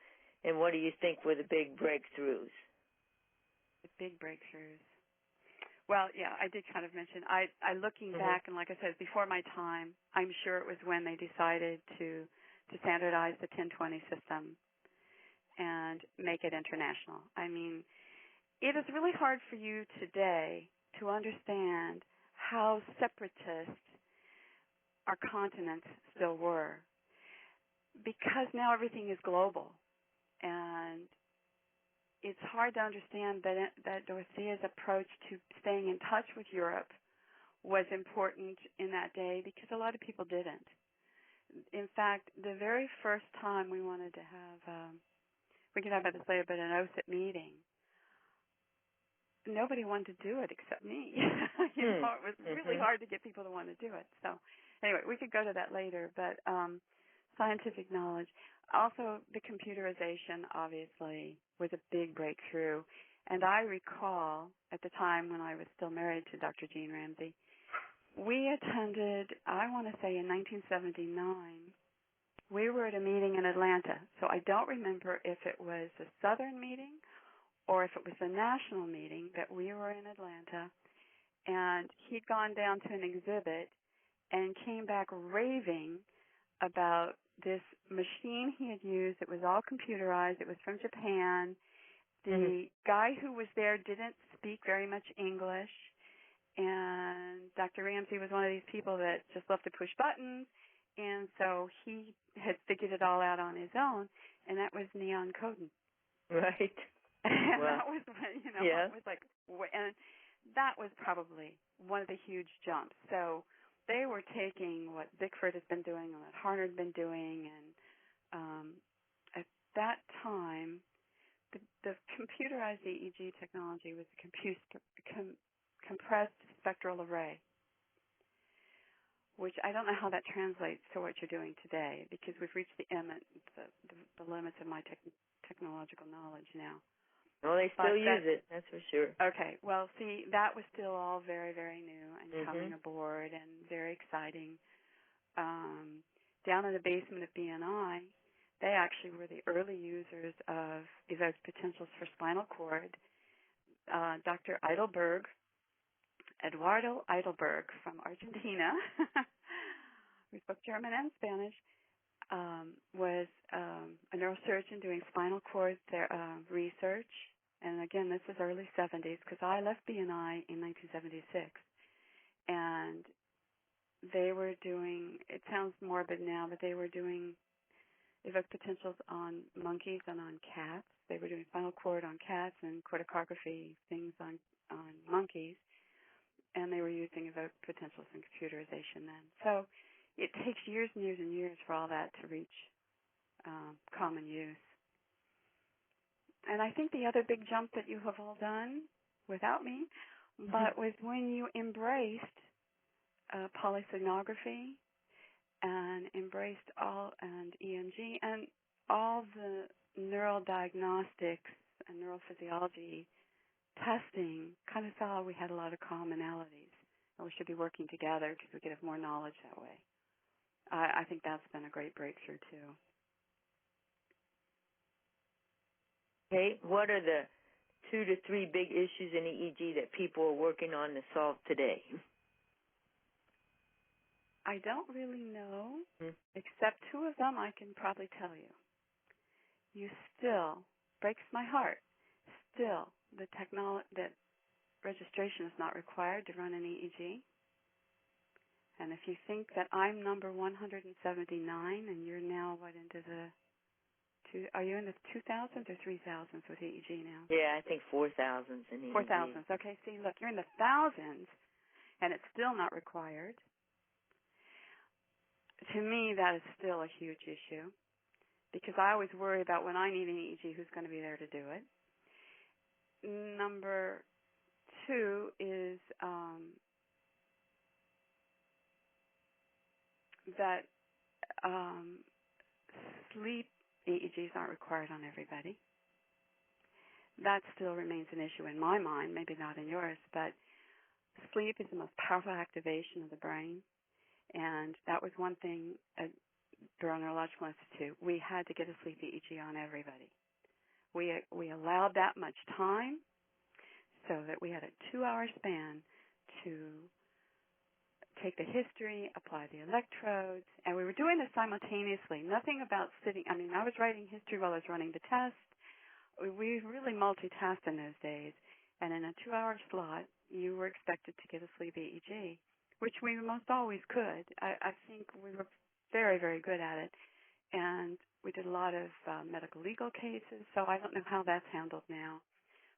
A: and what do you think were the big breakthroughs?
B: The big breakthroughs. Well, yeah, I did kind of mention. Looking back, and like I said, before my time, I'm sure it was when they decided to standardize the 1020 system and make it international. I mean, it is really hard for you today to understand how separatist our continents still were, because now everything is global, and it's hard to understand that Dorothea's approach to staying in touch with Europe was important in that day, because a lot of people didn't. In fact, the very first time we wanted to have, we can talk about this later, but an OSIP meeting, nobody wanted to do it except me. It was really hard to get people to want to do it. So anyway, we could go to that later, but scientific knowledge. Also, the computerization, obviously, was a big breakthrough. And I recall at the time when I was still married to Dr. Jean Ramsey, we attended, I want to say in 1979, we were at a meeting in Atlanta. So I don't remember if it was a Southern meeting or if it was a national meeting, but we were in Atlanta. And he'd gone down to an exhibit and came back raving about this machine he had used. It was all computerized. It was from Japan, The guy who was there didn't speak very much English, and Dr. Ramsey was one of these people that just loved to push buttons, and so he had figured it all out on his own, and that was neon coding.
A: Right.
B: And
A: Wow.
B: that was when,
A: Yeah.
B: it was like, and that was probably one of the huge jumps. So they were taking what Bickford has been doing and what Harner had been doing, and at that time, the computerized EEG technology was a compressed spectral array, which I don't know how that translates to what you're doing today, because we've reached the limits of my technological knowledge now.
A: Well, they still use it, that's for sure.
B: Okay. Well, see, that was still all very, very new and coming aboard and very exciting. Down in the basement of BNI, they actually were the early users of evoked potentials for spinal cord. Dr. Eduardo Eidelberg from Argentina, who spoke German and Spanish, was a neurosurgeon doing spinal cord research. And again, this is early 70s, because I left BNI in 1976. And they were doing, it sounds morbid now, but they were doing evoked potentials on monkeys and on cats. They were doing spinal cord on cats and corticography things on monkeys. And they were using evoked potentials and computerization then. So it takes years and years and years for all that to reach common use. And I think the other big jump that you have all done without me, but was when you embraced polysomnography and embraced and EMG and all the neural diagnostics and neurophysiology testing, kind of saw we had a lot of commonalities, and we should be working together because we could have more knowledge that way. I think that's been a great breakthrough too.
A: Okay, what are the 2 to 3 big issues in EEG that people are working on to solve today?
B: I don't really know, except 2 of them I can probably tell you. You still, breaks my heart, still that registration is not required to run an EEG. And if you think that I'm number 179 and you're now, are you in the 2000s or 3000s with EEG now?
A: Yeah, I think 4,000s in EEG.
B: 4,000s. Okay, see, look, you're in the thousands, and it's still not required. To me, that is still a huge issue, because I always worry about when I need an EEG, who's going to be there to do it. Number 2 is that sleep EEGs aren't required on everybody. That still remains an issue in my mind, maybe not in yours, but sleep is the most powerful activation of the brain, and that was one thing at Bureau Neurological Institute. We had to get a sleep EEG on everybody. We allowed that much time so that we had a 2-hour span to take the history, apply the electrodes, and we were doing this simultaneously. Nothing about sitting. I mean, I was writing history while I was running the test. We really multitasked in those days, and in a 2-hour slot, you were expected to get a sleep EEG, which we most always could. I think we were very, very good at it, and we did a lot of medical legal cases, so I don't know how that's handled now.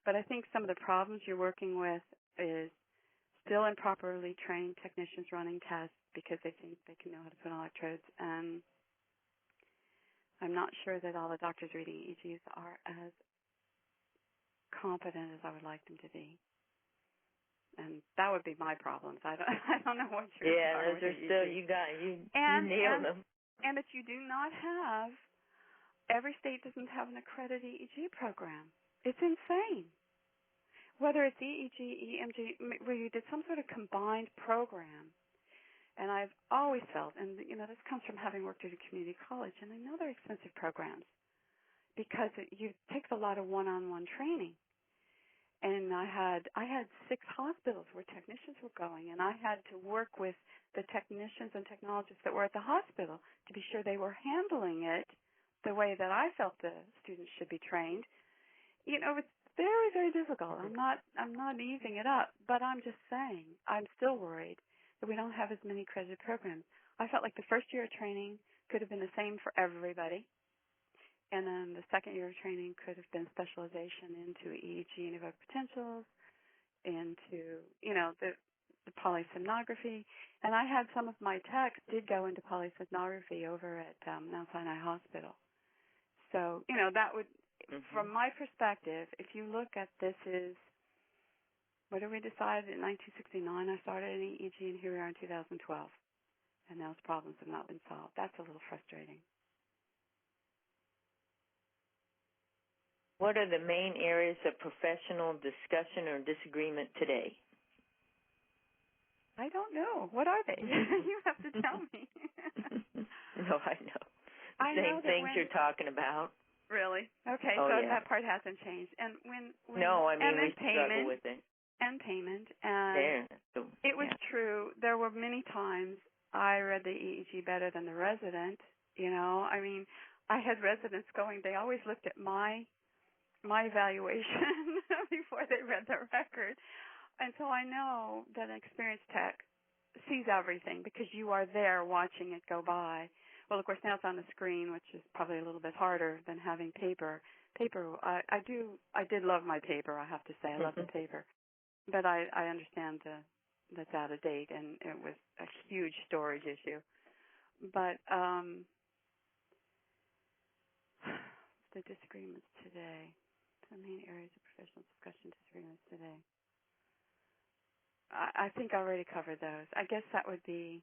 B: But I think some of the problems you're working with is still improperly trained technicians running tests because they think they can know how to put on electrodes. And I'm not sure that all the doctors reading EEGs are as competent as I would like them to be. And that would be my problems. I don't know what yours are.
A: Yeah, those are still, you nailed them.
B: And that you do not have, every state doesn't have an accredited EEG program. It's insane. Whether it's EEG, EMG, where you did some sort of combined program. And I've always felt, and this comes from having worked at a community college, and I know they're expensive programs because it takes a lot of one-on-one training. And I had 6 hospitals where technicians were going, and I had to work with the technicians and technologists that were at the hospital to be sure they were handling it the way that I felt the students should be trained. It's very, very difficult. I'm not easing it up, but I'm just saying I'm still worried that we don't have as many accredited programs. I felt like the first year of training could have been the same for everybody, and then the second year of training could have been specialization into EEG and evoked potentials, into the polysomnography, and I had some of my techs did go into polysomnography over at Mount Sinai Hospital. So that would. From my perspective, if you look at this is, what did we decide? In 1969 I started in EEG, and here we are in 2012. And those problems have not been solved. That's a little frustrating.
A: What are the main areas of professional discussion or disagreement today?
B: I don't know. What are they? You have to tell me.
A: No, I know. Same things you're talking about.
B: Really? Okay,
A: so
B: yeah. That part hasn't changed. And when
A: no, I mean, we
B: payment,
A: struggle with it.
B: And payment. And it was true. There were many times I read the EEG better than the resident. I mean, I had residents going, they always looked at my evaluation before they read the record. And so I know that an experienced tech sees everything because you are there watching it go by. Well, of course, now it's on the screen, which is probably a little bit harder than having paper. I did love my paper, I have to say. I love the paper. But I understand that's out of date, and it was a huge storage issue. But the disagreements today, the main areas of professional discussion disagreements today. I think I already covered those. I guess that would be...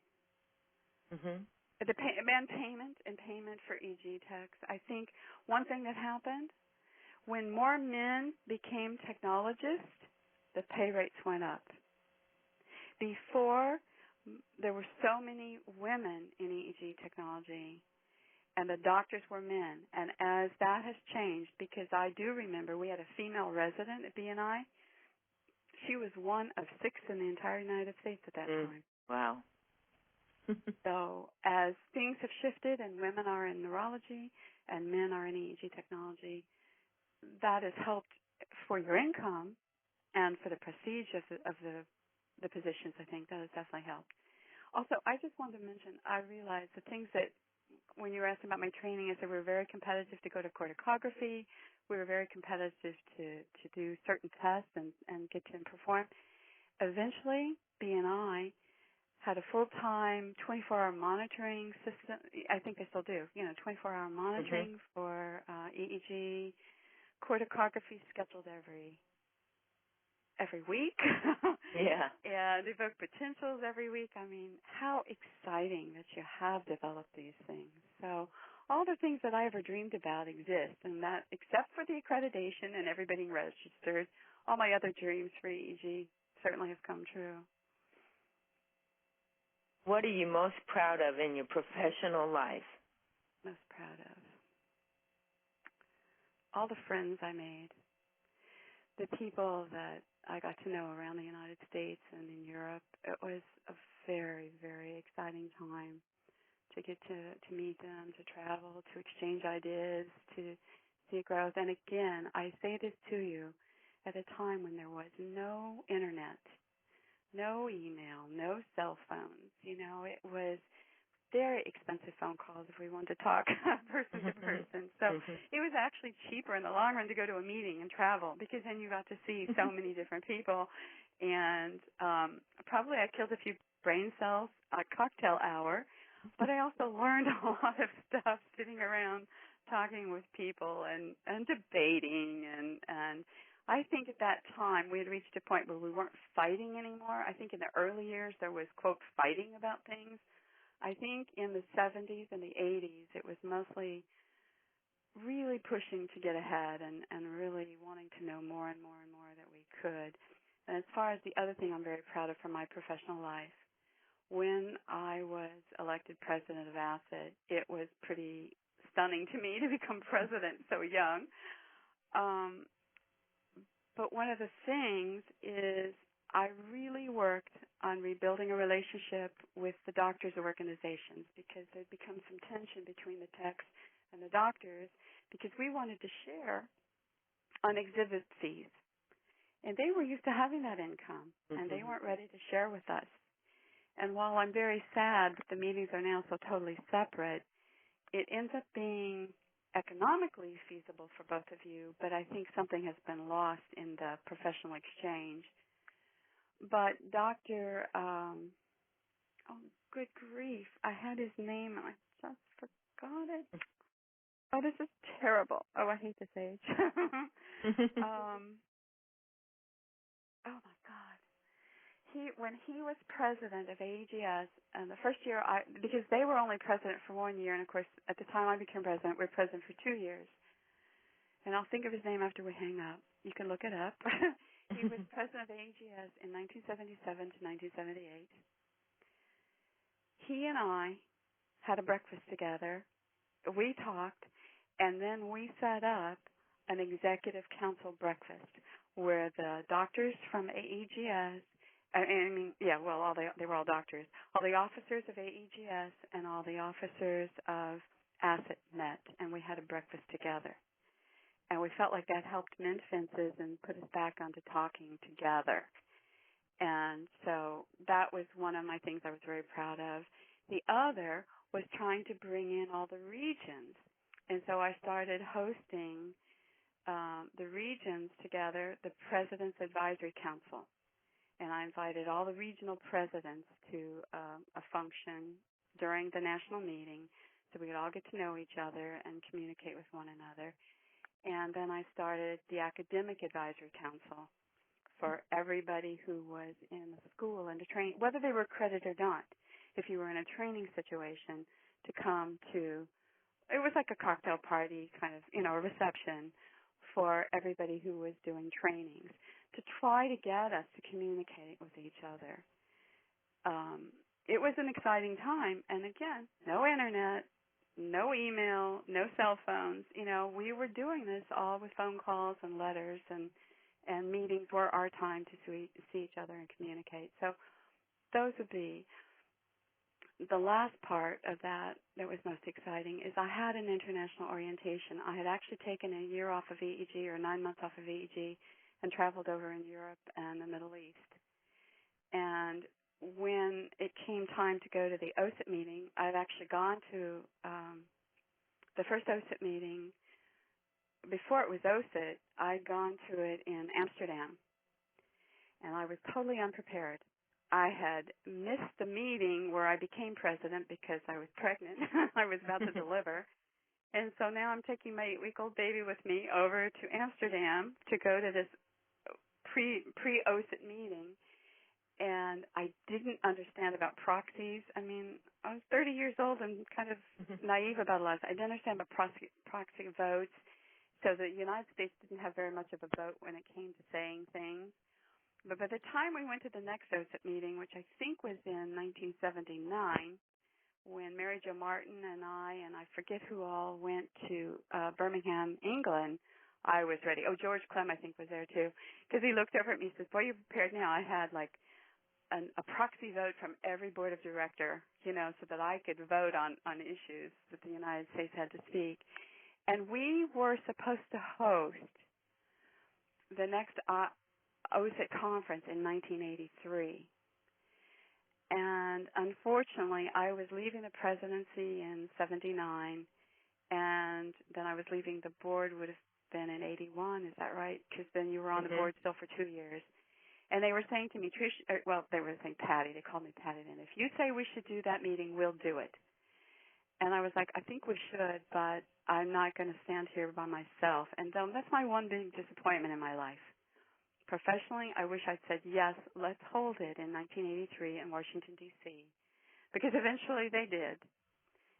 B: The payment for EG techs. I think one thing that happened, when more men became technologists, the pay rates went up. Before, there were so many women in EEG technology, and the doctors were men. And as that has changed, because I do remember we had a female resident at BNI. She was one of 6 in the entire United States at that time.
A: Wow.
B: So as things have shifted and women are in neurology and men are in EEG technology, that has helped for your income and for the prestige of the positions. I think that has definitely helped. Also, I just wanted to mention, I realized the things that when you were asking about my training, I said we were very competitive to go to corticography. We were very competitive to do certain tests and get to perform. Eventually, BNI had a full-time 24-hour monitoring system. I think they still do, 24-hour monitoring for EEG, corticography scheduled every week.
A: Yeah.
B: And evoked potentials every week. I mean, how exciting that you have developed these things. So all the things that I ever dreamed about exist, and that, except for the accreditation and everybody registered, all my other dreams for EEG certainly have come true.
A: What are you most proud of in your professional life?
B: Most proud of? All the friends I made, the people that I got to know around the United States and in Europe. It was a very, very exciting time to get to meet them, to travel, to exchange ideas, to see growth. And again, I say this to you at a time when there was no internet, no email, no cell phones. It was very expensive phone calls if we wanted to talk person to person. So it was actually cheaper in the long run to go to a meeting and travel, because then you got to see so many different people. And probably I killed a few brain cells at cocktail hour, but I also learned a lot of stuff sitting around talking with people and debating and I think at that time we had reached a point where we weren't fighting anymore. I think in the early years there was, quote, fighting about things. I think in the 70s and the 80s it was mostly really pushing to get ahead and really wanting to know more and more and more that we could. And as far as the other thing I'm very proud of from my professional life, when I was elected president of ACID, it was pretty stunning to me to become president so young. But one of the things is I really worked on rebuilding a relationship with the doctors' organizations, because there'd become some tension between the techs and the doctors, because we wanted to share on exhibit fees. And they were used to having that income, and they weren't ready to share with us. And while I'm very sad that the meetings are now so totally separate, it ends up being economically feasible for both of you, but I think something has been lost in the professional exchange. But Dr. Oh, good grief, I had his name and I just forgot it. Oh, this is terrible. Oh, I hate this age. Oh my God. When he was president of AEGS, and the first year because they were only president for 1 year, and of course at the time I became president, we were president for 2 years. And I'll think of his name after we hang up. You can look it up. He was president of AEGS in 1977 to 1978. He and I had a breakfast together. We talked, and then we set up an executive council breakfast where the doctors from AEGS, they were all doctors, all the officers of AEGS and all the officers of Asset met, and we had a breakfast together. And we felt like that helped mend fences and put us back onto talking together. And so that was one of my things I was very proud of. The other was trying to bring in all the regions. And so I started hosting the regions together, the President's Advisory Council. And I invited all the regional presidents to a function during the national meeting so we could all get to know each other and communicate with one another. And then I started the Academic Advisory Council for everybody who was in the school and to train, whether they were accredited or not. If you were in a training situation, to come to, it was like a cocktail party kind of, a reception for everybody who was doing trainings to try to get us to communicate with each other. It was an exciting time, and again, no internet, no email, no cell phones. We were doing this all with phone calls and letters, and meetings were our time to see each other and communicate. So those would be the last part of that was most exciting is I had an international orientation. I had actually taken a year off of EEG or 9 months off of EEG and traveled over in Europe and the Middle East. And when it came time to go to the OSIT meeting, I'd actually gone to the first OSIT meeting. Before it was OSIT, I'd gone to it in Amsterdam, and I was totally unprepared. I had missed the meeting where I became president because I was pregnant. I was about to deliver. And so now I'm taking my 8-week-old baby with me over to Amsterdam to go to this pre-OSIT meeting. And I didn't understand about proxies. I mean, I was 30 years old and kind of naive about a lot. I didn't understand about proxy votes. So the United States didn't have very much of a vote when it came to saying things. But by the time we went to the next OSIT meeting, which I think was in 1979, when Mary Jo Martin and I forget who all went to Birmingham, England, I was ready. Oh, George Clem, I think, was there too. Because he looked over at me and says, boy, you're prepared now. I had like a proxy vote from every board of director, so that I could vote on issues that the United States had to speak. And we were supposed to host the next OSIT conference in 1983. And unfortunately, I was leaving the presidency in 79, and then I was leaving the board would have been in 81, is that right? Because then you were on the board still for 2 years. And they were saying to me, they were saying Patty, they called me Patty, and if you say we should do that meeting, we'll do it. And I was like, I think we should, but I'm not going to stand here by myself. And that's my one big disappointment in my life. Professionally, I wish I'd said, yes, let's hold it in 1983 in Washington, D.C., because eventually they did.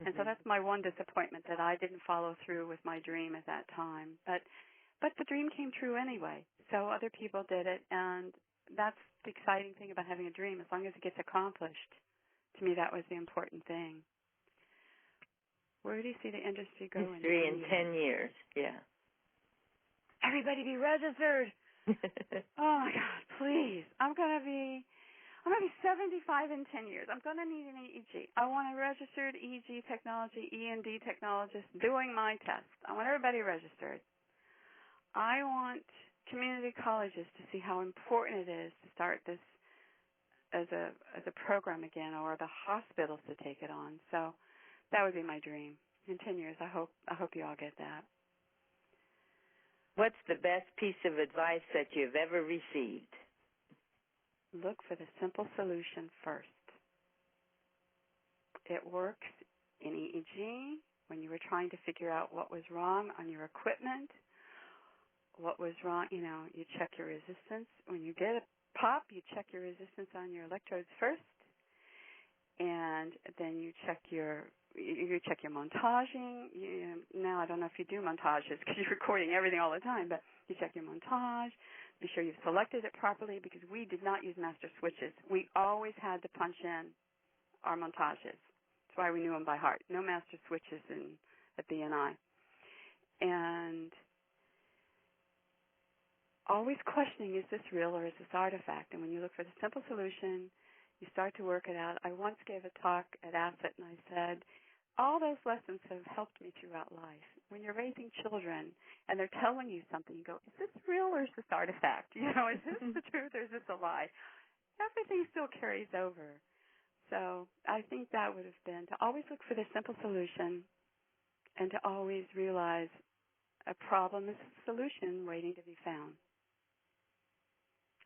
B: And so that's my one disappointment, that I didn't follow through with my dream at that time. But the dream came true anyway, so other people did it, and that's the exciting thing about having a dream. As long as it gets accomplished, to me that was the important thing. Where do you see the industry going?
A: Industry in 10 years, yeah.
B: Everybody be registered. Oh my God, please. I'm gonna be 75 in 10 years. I'm gonna need an EEG. I want a registered EEG technology, E&D technologist doing my tests. I want everybody registered. I want community colleges to see how important it is to start this as a program again, or the hospitals to take it on. So that would be my dream. In 10 years, I hope you all get that.
A: What's the best piece of advice that you've ever received?
B: Look for the simple solution first. It works in EEG when you were trying to figure out what was wrong on your equipment, what was wrong, you check your resistance. When you get a pop, you check your resistance on your electrodes first, and then you check your montaging. Now I don't know if you do montages because you're recording everything all the time, but you check your montage. Be sure you've selected it properly, because we did not use master switches. We always had to punch in our montages. That's why we knew them by heart. No master switches at BNI. And always questioning, is this real or is this artifact? And when you look for the simple solution, you start to work it out. I once gave a talk at Asset, and I said, all those lessons have helped me throughout life. When you're raising children and they're telling you something, you go, is this real or is this artifact? Is this the truth or is this a lie? Everything still carries over. So I think that would have been to always look for the simple solution, and to always realize a problem is a solution waiting to be found.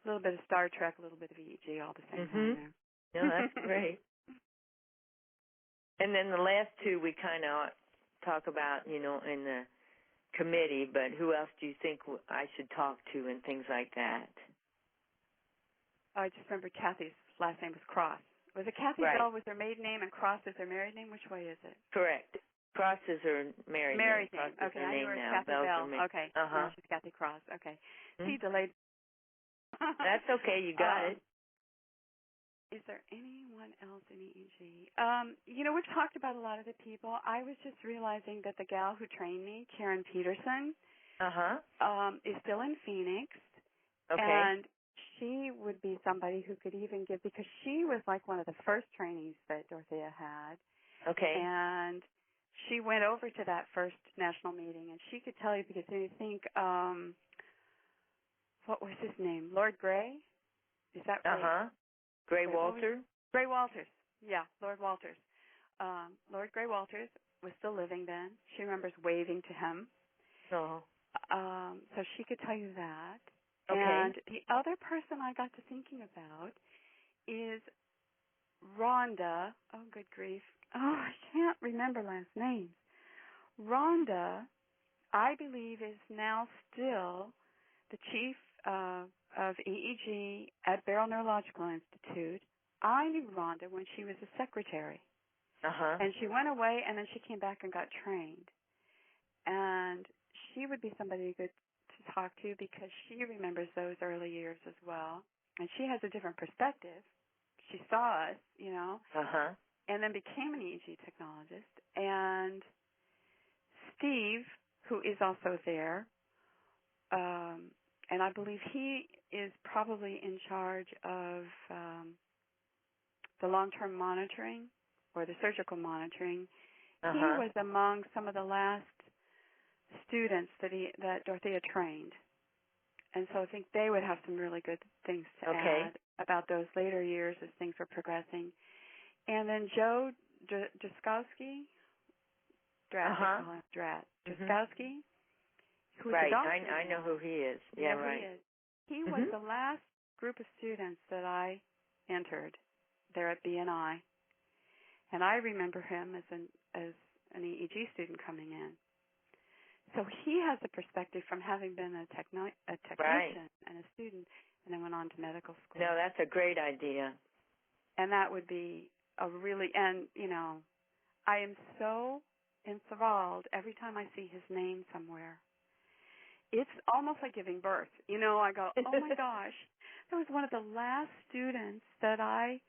B: A little bit of Star Trek, a little bit of EEG, all the same time there.
A: No, that's great. And then the last two we kind of talk about, in the committee, but who else do you think I should talk to and things like that?
B: I just remember Kathy's last name was Cross. Was it Kathy Bell was her maiden name and Cross is her married name? Which way is it?
A: Correct. Cross is her married name.
B: Okay, I knew her as Kathy Bell. Okay, no, she's Kathy Cross. Okay. See, delayed.
A: That's okay, you got it.
B: Is there anyone else in EEG? We've talked about a lot of the people. I was just realizing that the gal who trained me, Karen Peterson, is still in Phoenix.
A: Okay.
B: And she would be somebody who could even give, because she was like one of the first trainees that Dorothea had.
A: Okay.
B: And she went over to that first national meeting, and she could tell you, because you think, what was his name? Lord Gray? Is that right?
A: Gray Walter?
B: Gray Walters. Yeah, Lord Walters. Lord Gray Walters was still living then. She remembers waving to him.
A: Oh.
B: So she could tell you that.
A: Okay.
B: And the other person I got to thinking about is Rhonda. Oh, good grief. Oh, I can't remember last names. Rhonda, I believe, is now still the chief of EEG at Barrel Neurological Institute. I knew Rhonda when she was a secretary. And she went away, and then she came back and got trained. And she would be somebody good to talk to, because she remembers those early years as well. And she has a different perspective. She saw us, and then became an EEG technologist. And Steve, who is also there, and I believe he is probably in charge of the long-term monitoring or the surgical monitoring. He was among some of the last students that Dorothea trained. And so I think they would have some really good things to add about those later years as things were progressing. And then Joe Drzkowski, Drzkowski, who was a doctor.
A: I know who he is. Yeah, right.
B: He was the last group of students that I entered there at BNI, and I remember him as an EEG student coming in. So he has a perspective from having been a technician and a student, and then went on to medical school.
A: No, that's a great idea.
B: And that would be a really, and I am so enthralled every time I see his name somewhere. It's almost like giving birth. I go, oh my gosh, that was one of the last students that I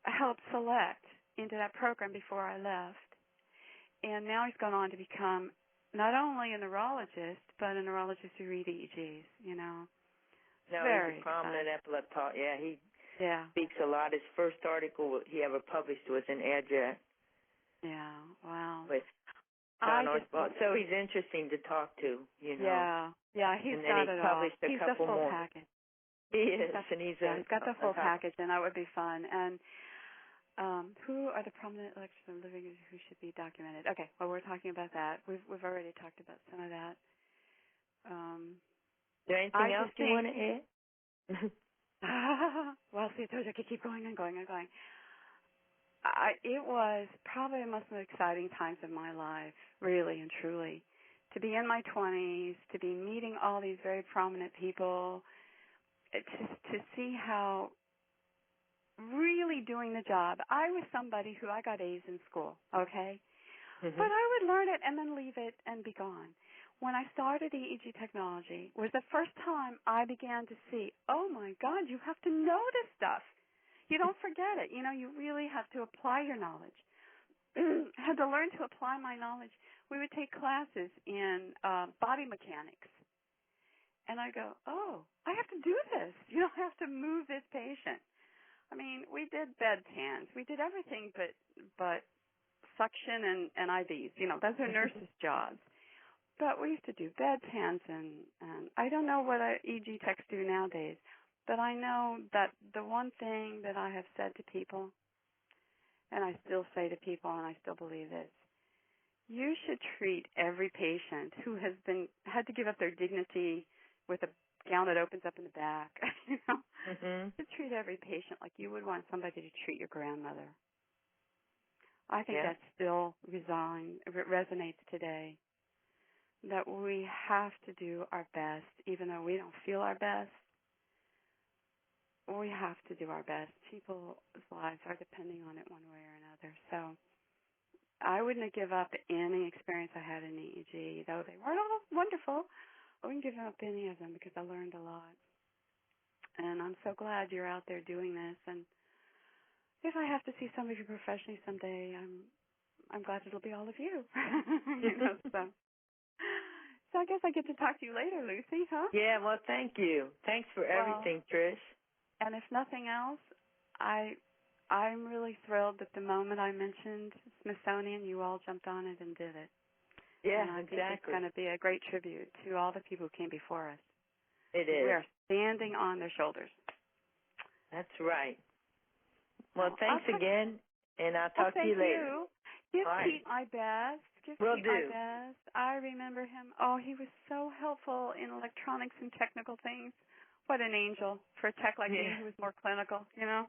B: helped select into that program before I left. And now he's gone on to become not only a neurologist, but a neurologist who read EEGs, No,
A: he's a prominent epileptologist. Yeah, he speaks a lot. His first article he ever published was in Airjet.
B: Yeah, wow.
A: So he's interesting to talk to, you know.
B: Yeah, he's
A: and
B: got
A: then
B: it
A: he
B: all.
A: published a
B: He's
A: couple
B: the full
A: more.
B: package.
A: He is, and he's
B: got the full package, and that would be fun. And who are the prominent elections of living who should be documented? Okay, well, we're talking about that. We've already talked about some of that.
A: Is there anything else you want to add?
B: Well, see, I told you I could keep going and going and going. It was probably the most exciting times of my life, really and truly. To be in my 20s, to be meeting all these very prominent people, to see how really doing the job. I was somebody who I got A's in school, okay? Mm-hmm. But I would learn it and then leave it and be gone. When I started EEG technology, was the first time I began to see, oh, my God, you have to know this stuff. You don't forget it. You know, you really have to apply your knowledge. I had to learn to apply my knowledge. We would take classes in body mechanics. And I go, oh, I have to do this. You know, I have to move this patient. I mean, we did bed pans. We did everything but suction and IVs. You know, those are nurses' jobs. But we used to do bed pans, and I don't know what EEG techs do nowadays. But I know that the one thing that I have said to people, and I still say to people, and I still believe this, you should treat every patient who has had to give up their dignity with a gown that opens up in the back. You know, to treat every patient like you would want somebody to treat your grandmother. I think that still resonates today. That we have to do our best, even though we don't feel our best. We have to do our best. People's lives are depending on it one way or another. So I wouldn't give up any experience I had in EEG, though they weren't all wonderful. I wouldn't give up any of them because I learned a lot. And I'm so glad you're out there doing this. And if I have to see some of you professionally someday, I'm glad it'll be all of you. You know, so I guess I get to talk to you later, Lucy, huh?
A: Yeah, well, thank you. Thanks for everything, Trish.
B: And if nothing else, I'm really thrilled that the moment I mentioned Smithsonian, you all jumped on it and did it.
A: Yeah,
B: and I
A: exactly.
B: think it's going to be a great tribute to all the people who came before us.
A: It is.
B: We are standing on their shoulders.
A: That's right. Well, thanks again, and I'll talk to you later.
B: Give Pete my best.
A: Will
B: Pete
A: do.
B: my best. I remember him. Oh, he was so helpful in electronics and technical things. What an angel for a tech like me who was more clinical, you know?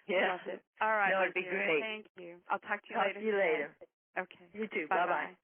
A: Yeah.
B: I loved it. All right.
A: No, it'd be great.
B: Thank you. I'll talk to you later.
A: Talk to you later.
B: Okay.
A: You too.
B: Bye-bye.